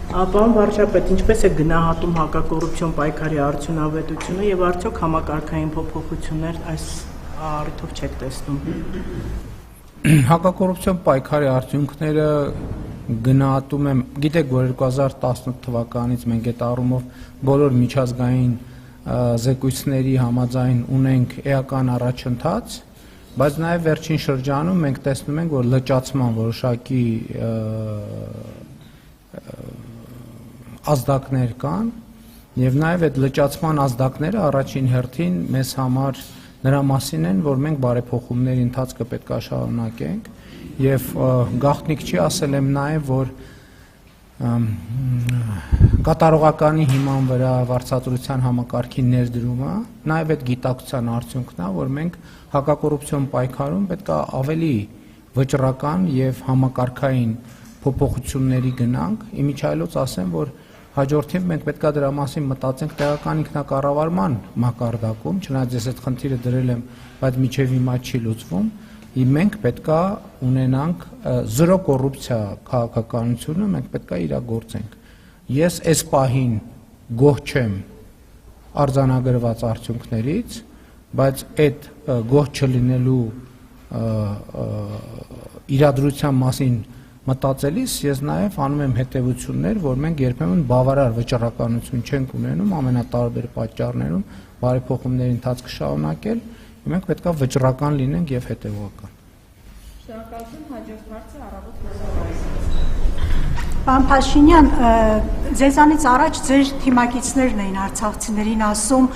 Պարոն վարչապետ, ինչպես է գնահատում հակակոռուպցիոն պայքարի արդյունավետությունը եւ արդյոք համակարգային փոփոխություններ այս առիթով չեք տեսնում։ Հակակոռուպցիոն պայքարի արդյունքները գնահատում եմ, գիտեք, որ 2018 թվականից մենք այդ առումով բոլոր միջազգային զեկույցների համաձայն ունենք էական առաջընթաց, բայց նաև վերջին շրջանում մենք տեսնում ենք, որ լճացման որոշակի ազդակներ կան եւ նաեւ այդ լճացման ազդակները առաջին հերթին մեզ համար նրա մասին են, որ մենք բարեփոխումների ընթացքը պետք է շարունակենք եւ գաղտնիք չի, ասել եմ նաեւ, որ կատարողականի հիման վրա վարձատրության համակարգի ներդրումը նաեւ այդ գիտակցության արդյունքն է, որ մենք հակակոռուպցիոն պայքարում պետք է ավելի վճռական եւ համակարգային փոփոխությունների գնանք, իմիջիայլոց ասեմ, որ հաջորդին մենք պետք է դրա մասին մտածենք տեղական ինքնակառավարման մակարդակում, չնայած ես այդ խնդիրը դրել եմ, բայց մինչև հիմա չի լուծվում, մենք պետք է ունենանք զրո կոռուպցիա քաղաքականությունը, մենք պետք է իրագործենք։ Ես այս պահին գոհ չեմ արձանագրված արդյունքներից, բայց այդ գոհ չլինելու իրադրության մասին մտածելիս ես նաև անում եմ հետևություններ, որ մենք երբեմն բավարար վճռականություն չենք ունենում ամենատարբեր պատճառներում բարեփոխումների ընթացքը շարունակել, մենք պետք է վճռական լինենք եւ հետեւողական։ Շնորհակալություն, հաջորդ հարցը առավոտ լուսավորություն։ Պարոն Փաշինյան, ձեզանից առաջ ձեր թիմակիցներն էին արցախցիներին ասում,